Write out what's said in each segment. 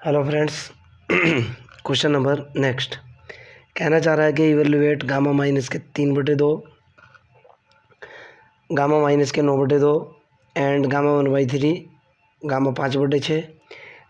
Hello friends. Question number next कहना चाह रहा है कि इवेल्युएट गामा माइनस के 3/2, गामा माइनस के 9/2 and gamma 1/3, gamma 5/6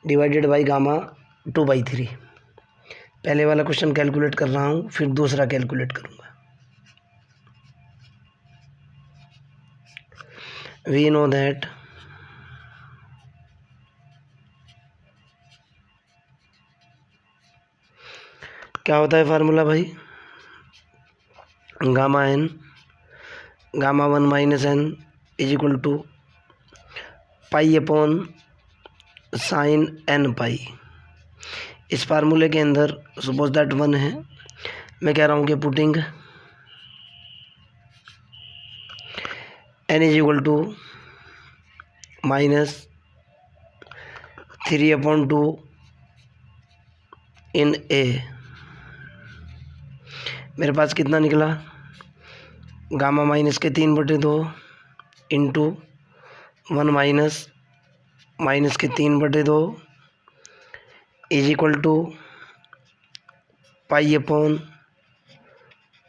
divided by gamma 2/3। पहले वाला क्वेश्चन कैलकुलेट कर रहा हूँ, फिर दूसरा कैलकुलेट करूँगा। वी नो दैट क्या होता है फार्मूला भाई, gamma n gamma 1 minus n is equal to pi upon sine n pi. इस फार्मूले के अंदर सपोज दैट 1 है, मैं कह रहा हूँ कि putting n is equal to -3/2 in a. मेरे पास कितना निकला, गामा माइनस के 3/2 इंटू 1 माइनस के 3/2 is equal to pi upon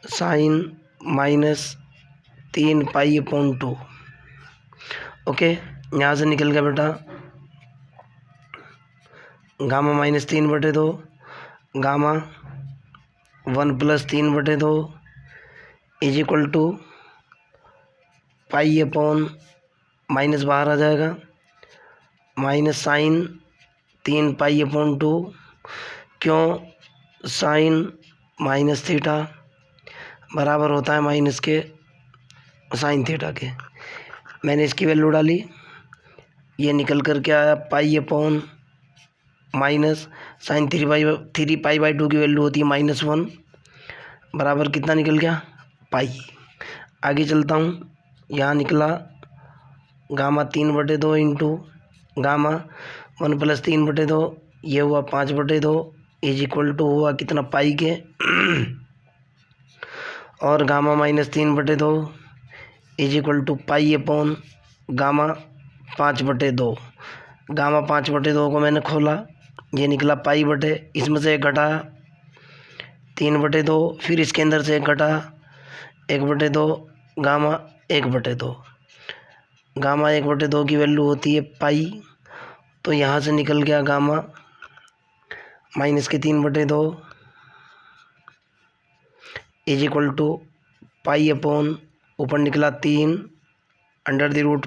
sine -3 पाई/2। ओके, यहाँ से निकल गया बेटा gamma minus 3/2 gamma 1 plus 3/2 is equal to pi upon minus बाहर आ जाएगा माइनस साइन 3 पाई/2। क्यों, साइन माइनस थीटा बराबर होता है माइनस के साइन थीटा के। मैंने इसकी वैल्यू डाली, ये निकल कर के आया पाई अपॉन माइनस साइन 3 पाई/2 की वैल्यू होती है -1 बराबर कितना निकल गया, पाई। आगे चलता हूँ, यहाँ निकला गामा 3/2 इंटू गामा 1 प्लस 3/2, ये हुआ 5/2 इज इक्वल टू हुआ कितना, पाई के। और gamma minus 3/2 is equal to pi upon gamma 5/2। Gamma 5/2 को मैंने खोला, ये निकला पाई बटे, इसमें से एक घटा 3/2, फिर इसके अंदर से एक घटा 1/2, गामा 1/2। गामा 1/2 की वैल्यू होती है पाई, तो यहाँ से निकल गया गामा माइनस के 3/2 is equal to pi upon ऊपर निकला 3 अंडर द रूट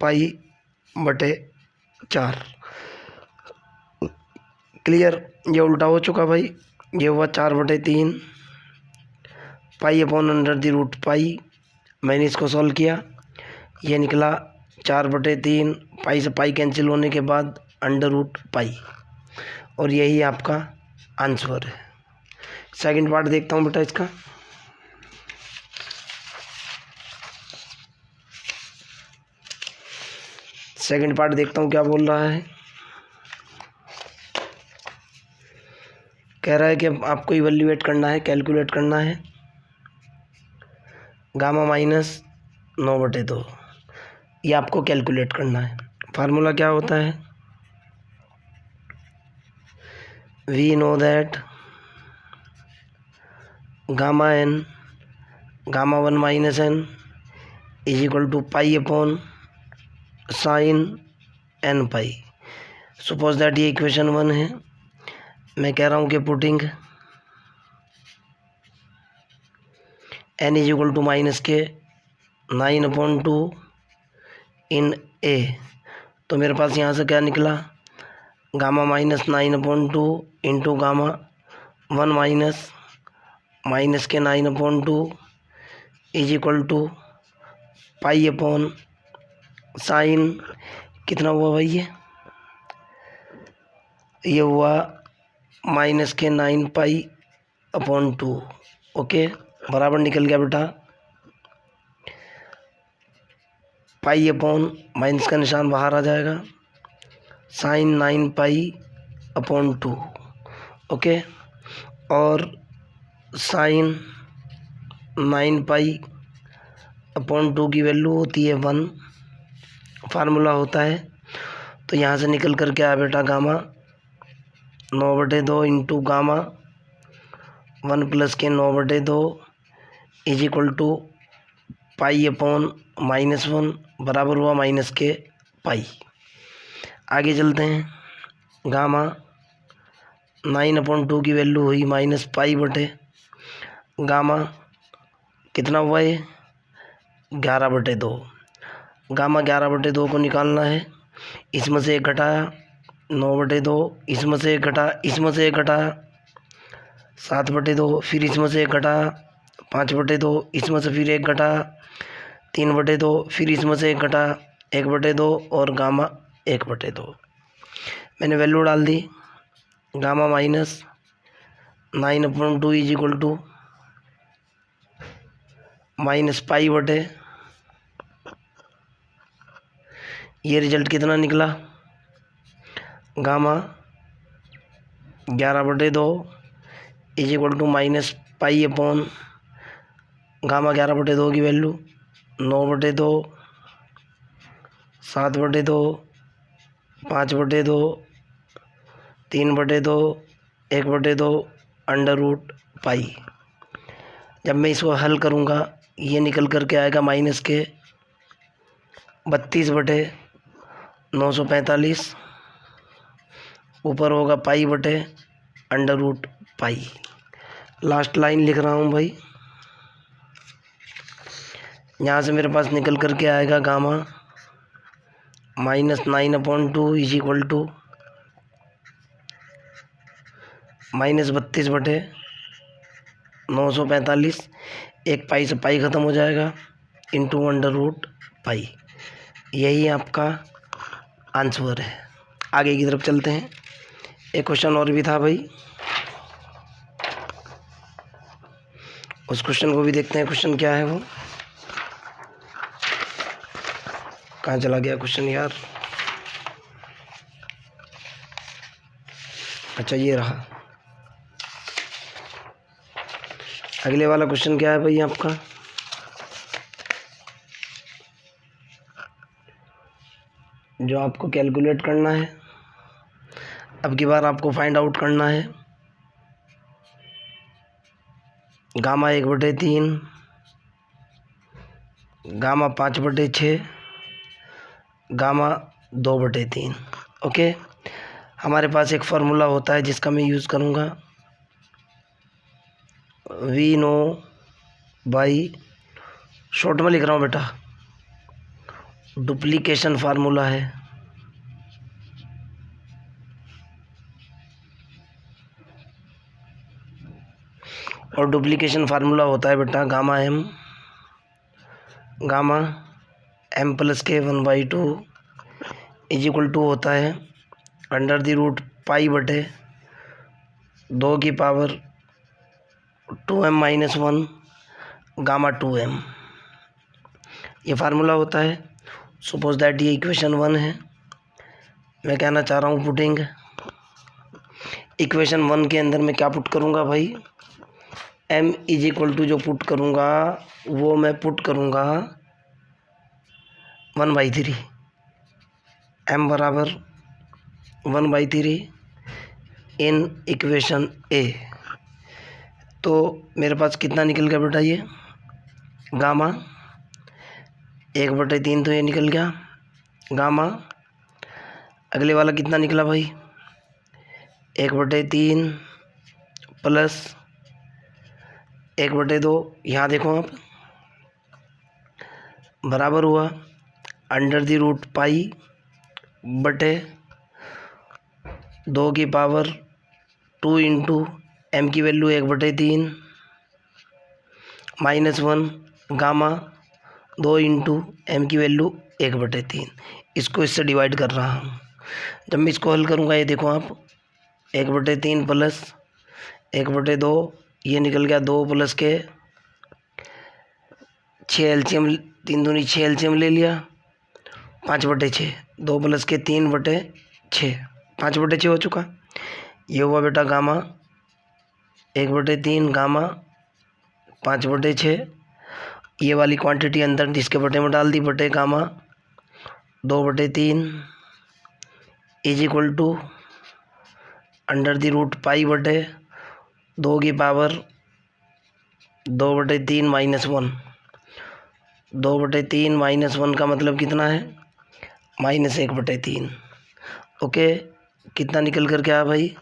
पाई बटे 4। क्लियर, ये उल्टा हो चुका भाई, ये हुआ 4/3 pi upon under the root pi. मैंने इसको सॉल्व किया, ये निकला 4/3 पाई से पाई कैंसिल होने के बाद अंडर रूट पाई, और यही आपका आंसर है। सेकंड पार्ट देखता हूँ बेटा इसका। सेकंड पार्ट देखता हूँ क्या बोल रहा है। कह रहा है कि आपको इवैल्यूएट करना है, कैलकुलेट करना है गामा माइनस 9/2, ये आपको कैलकुलेट करना है। फार्मूला क्या होता है, we know that gamma n gamma 1 minus n is equal to pi upon sine n pi. Suppose that ये इक्वेशन 1 है, मैं कह रहा हूँ कि putting n is equal to minus के 9/2 इन ए। तो मेरे पास यहाँ से क्या निकला, gamma minus 9/2 into gamma 1 minus के 9/2 is equal to pi upon sine कितना हुआ भाई, ये हुआ माइनस के 9 पाई/2। ओके, बराबर निकल गया बेटा पाई अपॉन माइनस का निशान बाहर आ जाएगा साइन 9 पाई/2। ओके, और साइन 9 पाई/2 की वैल्यू होती है 1, फार्मूला होता है। तो यहाँ से निकल कर क्या है बेटा, गामा 9/2 इंटू गामा 1 प्लस के 9/2 is equal to pi upon -1 बराबर हुआ माइनस के पाई। आगे चलते हैं। गामा 9/2 की वैल्यू हुई -पाई/, गामा कितना हुआ ये 11/2। गामा 11/2 को निकालना है। इसमें से एक घटाया 9/2, इसमें से एक घटाया, इसमें से एक घटाया 7/2, फिर इसमें से एक घटाया 5/2, इसमें से फिर एक घटाया 3/2, फिर इसमें से एक घटाया 1/2 और गामा 1/2। मैंने वैल्यू डाल दी। Gamma -9/2 is equal to -pi/, ये रिजल्ट कितना निकला, gamma 11/2 is equal to -pi upon gamma 11/2 की वैल्यू 9/2, 7/2, 5/2, 3/2, 1/2 अंडर रूट पाई। जब मैं इसको हल करूँगा ये निकल कर के आएगा माइनस के 32/945, ऊपर होगा पाई/अंडर रूट पाई। लास्ट लाइन लिख रहा हूँ भाई। यहाँ से मेरे पास निकल कर के आएगा गामा -9/2 इज इक्वल टू -32/945, एक पाई से पाई ख़त्म हो जाएगा, इंटू अंडर रूट पाई। यही आपका आंसर है। आगे की तरफ चलते हैं। एक क्वेश्चन और भी था भाई, उस क्वेश्चन को भी देखते हैं। क्वेश्चन क्या है वो, कहाँ चला गया क्वेश्चन यार। अच्छा ये रहा। अगले वाला क्वेश्चन क्या है भाई आपका, जो आपको कैलकुलेट करना है। अब की बार आपको फाइंड आउट करना है गामा 1/3, गामा 5/6, गामा 2/3। ओके, हमारे पास एक फार्मूला होता है जिसका मैं यूज़ करूँगा, वी नो बाई, शॉर्ट में लिख रहा हूँ बेटा, डुप्लीकेशन फार्मूला है। और डुप्लीकेशन फार्मूला होता है बेटा गामा m प्लस के 1/2 इज इक्वल टू होता है अंडर रूट पाई/2 की पावर 2m-1 गामा 2m। ये फार्मूला होता है। सपोज दैट ये इक्वेशन 1 है। मैं कहना चाह रहा हूँ पुटिंग इक्वेशन 1 के अंदर मैं क्या पुट करूँगा भाई, m इज इक्वल टू जो पुट करूँगा वो मैं पुट करूँगा 1/3, m बराबर 1/3 इन इक्वेशन ए। तो मेरे पास कितना निकल गया बेटा, ये गामा 1/3 तो ये निकल गया। गामा अगले वाला कितना निकला भाई, 1/3 प्लस 1/2। यहाँ देखो आप, बराबर हुआ अंडर_पाई/2 की पावर 2 इंटू एम की वैल्यू 1/3 -1 गामा 2 इंटू एम की वैल्यू 1/3। इसको इससे डिवाइड कर रहा हूँ। जब मैं इसको हल करूँगा ये देखो आप, 1/3 प्लस 1/2, ये निकल गया 2 प्लस के 6 एलसीएम, 3 दूनी 6 एलसीएम ले लिया, 5/6, 2 प्लस के 3/6, 5/6 हो चुका। ये हुआ बेटा गामा 1/3 गामा 5/6। ये वाली क्वांटिटी अंदर जिसके बटे में डाल दी, बटे gamma 2/3 is equal to under the root pi बटे 2 की पावर 2/3 -1। 2/3 -1 का मतलब कितना है? -1/3। ओके, कितना निकल कर क्या भाई?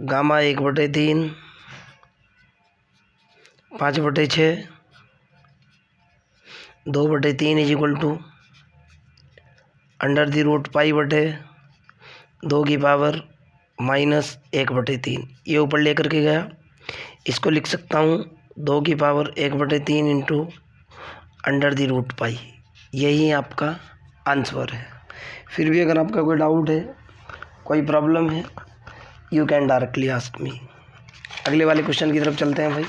Gamma 1/3 5/6 2/3 is equal to under the root pi बटे 2 की पावर -1/3। ये ऊपर लेकर के गया, इसको लिख सकता हूँ 2 की power 1/3 into under the root pi. यही आपका आंसर है। फिर भी अगर आपका कोई डाउट है, कोई प्रॉब्लम है, you can directly ask me. अगले वाले क्वेश्चन की तरफ चलते हैं भाई।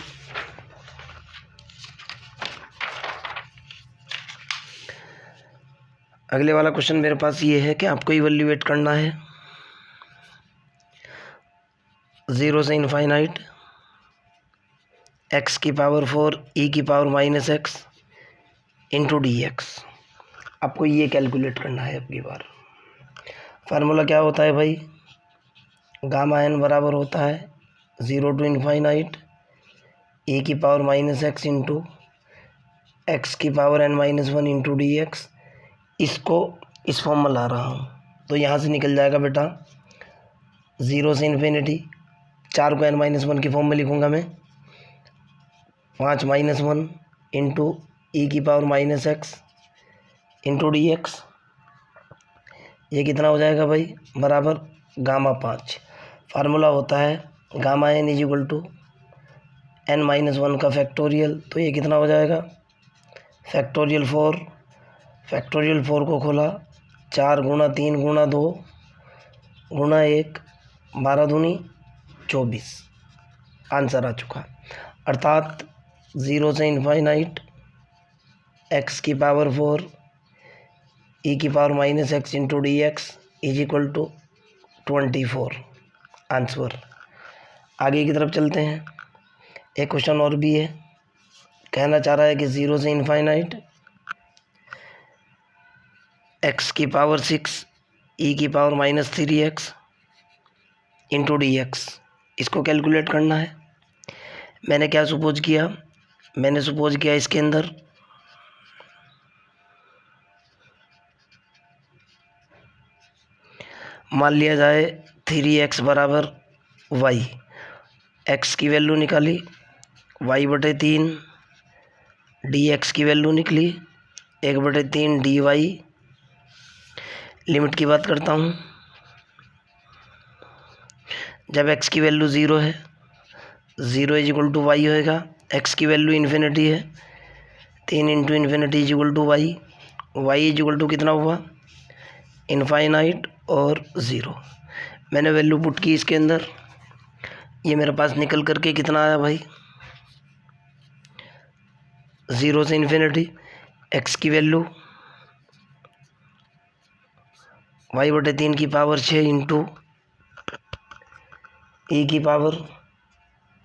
अगले वाला क्वेश्चन मेरे पास ये है कि आपको इवैल्यूएट करना है 0 से इनफाइनाइट x की पावर 4 e की पावर -x इंटू dx। आपको ये कैलकुलेट करना है अब की बार। फार्मूला क्या होता है भाई? गामा n बराबर होता है 0 टू इनफाइनाइट e की पावर -x इंटू x की पावर n-1 इंटू dx। इसको इस फॉर्म में ला रहा हूँ तो यहाँ से निकल जाएगा बेटा 0 से इन्फिनिटी। 4 को n-1 की फॉर्म में लिखूँगा मैं, 5 -1 इंटू ई की पावर -x इंटू dx। ये कितना हो जाएगा भाई? बराबर गामा 5। फार्मूला होता है gamma n is equal to n-1 का फैक्टोरियल। तो ये कितना हो जाएगा? फैक्टोरियल 4। फैक्टोरियल 4 को खोला, 4 गुणा 3 गुणा 2 गुणा 1 12 दूनी 24। आंसर आ चुका। अर्थात 0 से इनफाइनाइट x की पावर 4 e की power -x into dx is equal to 24। Answer. आगे की तरफ चलते हैं। एक क्वेश्चन और भी है, कहना चाह रहा है कि 0 से इनफाइनाइट x की पावर 6 e की पावर -3x इंटू dx। इसको कैलकुलेट करना है। मैंने क्या सपोज किया? मैंने सपोज किया इसके अंदर मान लिया जाए 3x बराबर y। x की वैल्यू निकाली, y/3 dx की वैल्यू निकली 1/3 dy। लिमिट की बात करता हूँ। जब x की वैल्यू 0 है, 0 इज इक्वल टू वाई होएगा। x की वैल्यू इन्फिनिटी है, 3 into infinity is equal to y. Y is equal to कितना हुआ? इनफाइनाइट और 0। मैंने वैल्यू पुट की इसके अंदर, ये मेरे पास निकल करके कितना आया भाई? 0 से इन्फिनिटी x की वैल्यू y/3 की पावर 6 इंटू e की पावर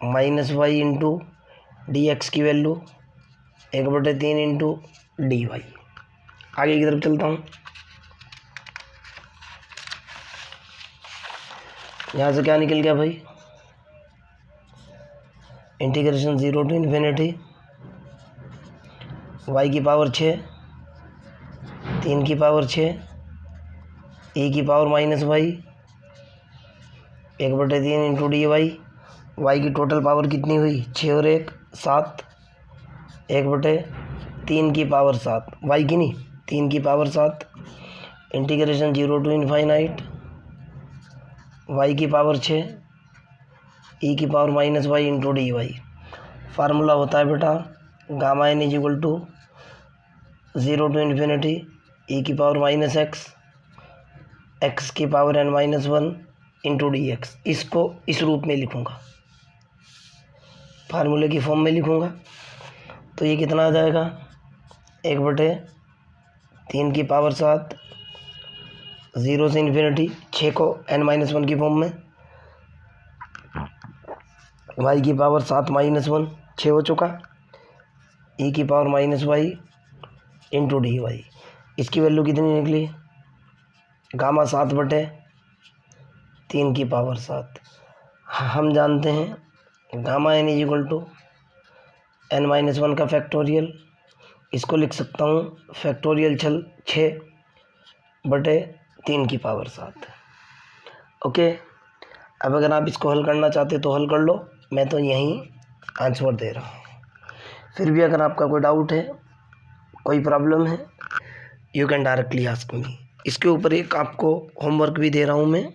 -y इंटू dx की वैल्यू 1/3 इंटू dy। आगे की तरफ चलता हूँ। यहाँ से क्या निकल गया भाई? इंटीग्रेशन 0 टू इन्फिनिटी y की पावर 6 3 की पावर 6 e की power -y 1/3 into dy। y की टोटल पावर कितनी हुई? 6 और 1 7 1/3 की पावर 7 y की नहीं 3 की power 7 integration 0 to infinite y की पावर 6 e की power -y into dy। Formula होता है बेटा gamma n is equal to 0 to infinity e की पावर -x x की पावर n-1 इंटू dx। इसको इस रूप में लिखूँगा, फार्मूले की फॉर्म में लिखूँगा। तो ये कितना आ जाएगा? 1/3 की पावर 7 0 से इन्फिनिटी 6 को n-1 की फॉर्म में y की पावर 7 -1 6 हो चुका e की पावर -y इंटू dy। इसकी वैल्यू कितनी निकली? गामा 7/3 की पावर 7। हम जानते हैं gamma n is equal to n-1 का फैक्टोरियल। इसको लिख सकता हूँ फैक्टोरियल 6/3 की पावर 7। ओके, अब अगर आप इसको हल करना चाहते तो हल कर लो, मैं तो यहीं आंसर दे रहा हूँ। फिर भी अगर आपका कोई डाउट है, कोई प्रॉब्लम है, you can directly ask me. इसके ऊपर एक आपको होमवर्क भी दे रहा हूँ मैं।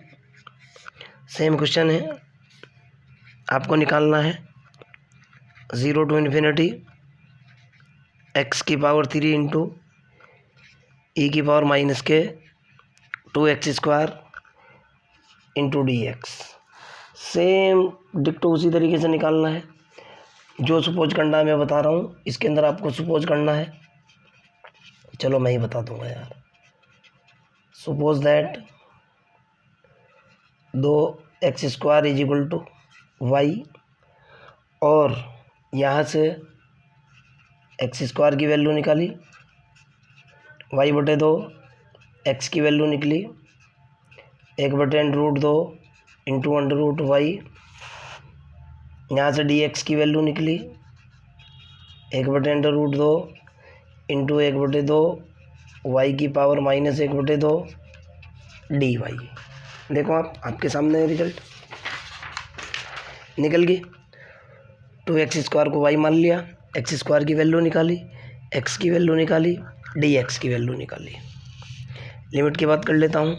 सेम क्वेश्चन है, आपको निकालना है 0 to infinity x की पावर 3 इंटू e की power -k 2x² into dx। Same डिक्टो उसी तरीके से निकालना है। जो सपोज करना है मैं बता रहा हूँ, इसके अंदर आपको सपोज करना है। चलो मैं ही बता दूंगा यार। Suppose that 2x² is equal to y, और यहाँ से x² की वैल्यू निकाली, y/2 x की वैल्यू निकली, 1/√2 इंटू √y। यहाँ से dx की वैल्यू निकली 1/√2 इंटू 1/2 y की पावर -1/2 dy। देखो आपके सामने रिजल्ट निकल गई। 2x² को y मान लिया, x² की वैल्यू निकाली, x की वैल्यू निकाली, dx की वैल्यू निकाली। लिमिट की बात कर लेता हूँ।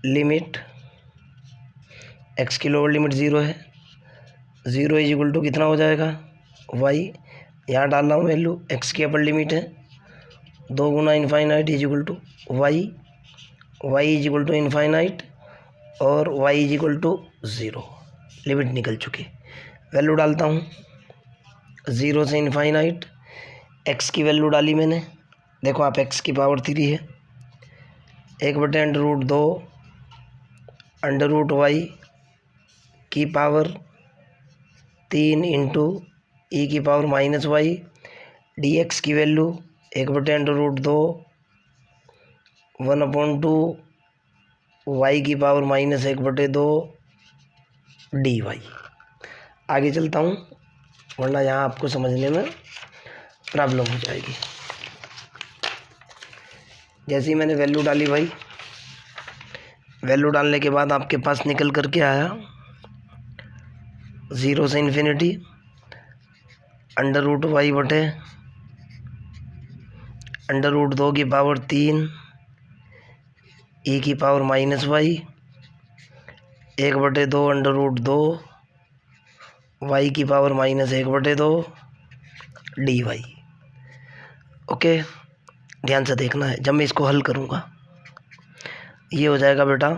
लिमिट x की लोअर लिमिट 0 है, 0 इज इक्वल टू कितना हो जाएगा y। यहाँ डाल रहा हूँ वैल्यू, x की अपर लिमिट है 2 गुना infinite is equal to y, y is equal to infinite और y is equal to 0। Limit निकल चुकी। वैल्यू डालता हूँ 0 से इनफाइनाइट। x की वैल्यू डाली मैंने, देखो आप x की पावर 3 है, 1/√2 √y की पावर 3 इंटू e की पावर -y। dx की वैल्यू 1/√2 1/2 y की पावर -1/2 dy। आगे चलता हूँ, वरना यहाँ आपको समझने में प्रॉब्लम हो जाएगी। जैसे ही मैंने वैल्यू डाली भाई, वैल्यू डालने के बाद आपके पास निकल कर के आया 0 से इन्फिनिटी √y/√2 की पावर 3 e की पावर -y 1/2 √2 y की पावर -1/2 dy। ओके, ध्यान से देखना है। जब मैं इसको हल करूँगा ये हो जाएगा बेटा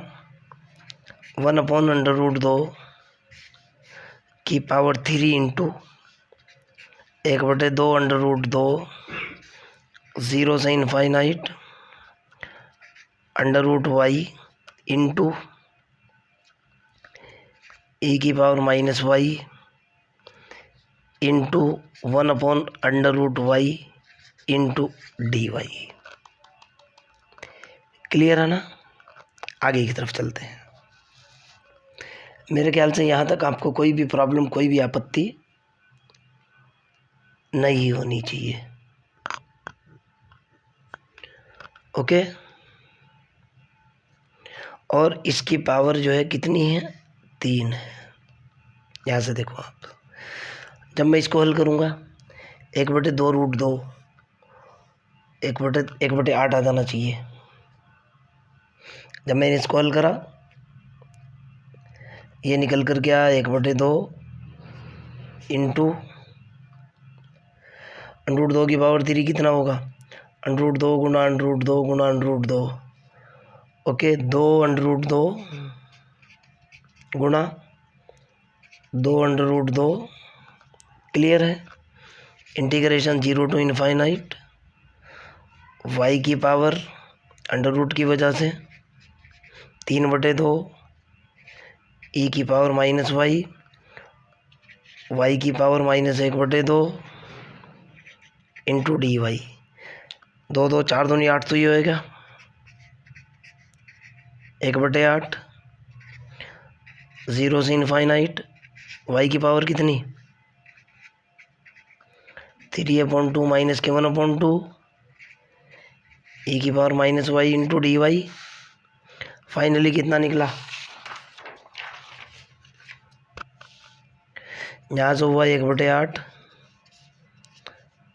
1/√2 की पावर 3 इंटू 1/2 √2 0 से इनफाइनाइट √y इंटू e की power -y into 1/√y into dy। Clear है ना? आगे की तरफ चलते हैं। मेरे ख्याल से यहाँ तक आपको कोई भी प्रॉब्लम, कोई भी आपत्ति नहीं होनी चाहिए। ओके, और इसकी पावर जो है कितनी है, 3 है। यहाँ से देखो आप, जब मैं इसको हल करूँगा 1/2 √2 1/8 आ जाना चाहिए। जब मैंने इसको हल करा ये निकल कर के आया 1/2 इंटू √2 की पावर 3 कितना होगा, √2 गुना √2 गुना √2। ओके, 2 √2 गुना 2 √2। क्लियर है? इंटीग्रेशन 0 टू इनफाइनाइट y की पावर √ की वजह से 3/2 e की पावर -y y की पावर -1/2 इंटू dy। दो दो चार दूनी 8 तो ये होएगा 1/8 0 से इनफाइनाइट वाई की पावर कितनी 3/2 माइनस के 1/2 ई की power minus y into d y. Finally कितना निकला, यहाँ से हुआ 1/8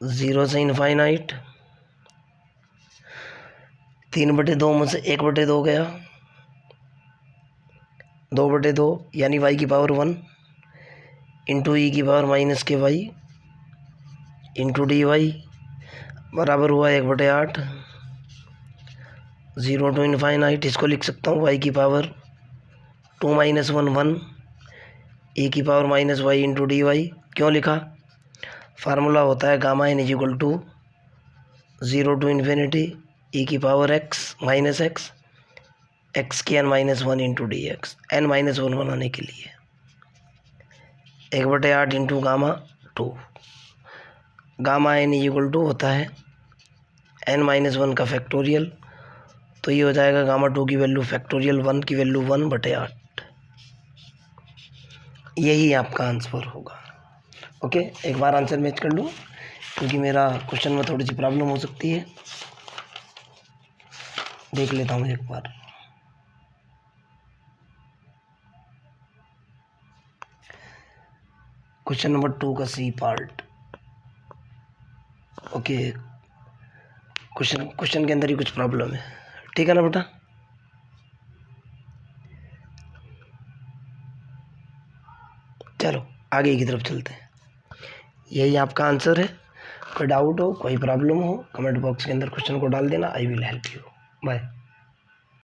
0 से इनफाइनाइट 3/2 में से 1/2 गया 2/2 यानी वाई की पावर 1 इंटू ई की पावर माइनस के वाई इंटू डी वाई बराबर हुआ 1/8 0 टू इनफाइनाइट। इसको लिख सकता हूँ वाई की पावर 2 माइनस 1 1 ई की power minus y into d y. क्यों लिखा, फार्मूला होता है gamma n is equal to 0 to infinity e की पावर एक्स माइनस एक्स की n minus 1 into d x, n minus 1 बनाने के लिए 1/8 into gamma 2। Gamma n is equal to होता है n माइनस 1 का फैक्टोरियल, तो ये हो जाएगा गामा 2 की वैल्यू फैक्टोरियल 1 की वैल्यू 1/8। यही आपका आंसर होगा। ओके, एक बार आंसर मैच कर लूँ क्योंकि मेरा क्वेश्चन में थोड़ी सी प्रॉब्लम हो सकती है, देख लेता हूँ एक बार। क्वेश्चन नंबर 2 का सी पार्ट। ओके, क्वेश्चन के अंदर ही कुछ प्रॉब्लम है, ठीक है ना बेटा। चलो आगे की तरफ चलते हैं। यही आपका आंसर है। कोई डाउट हो, कोई प्रॉब्लम हो, कमेंट बॉक्स के अंदर क्वेश्चन को डाल देना। I will help you. Bye.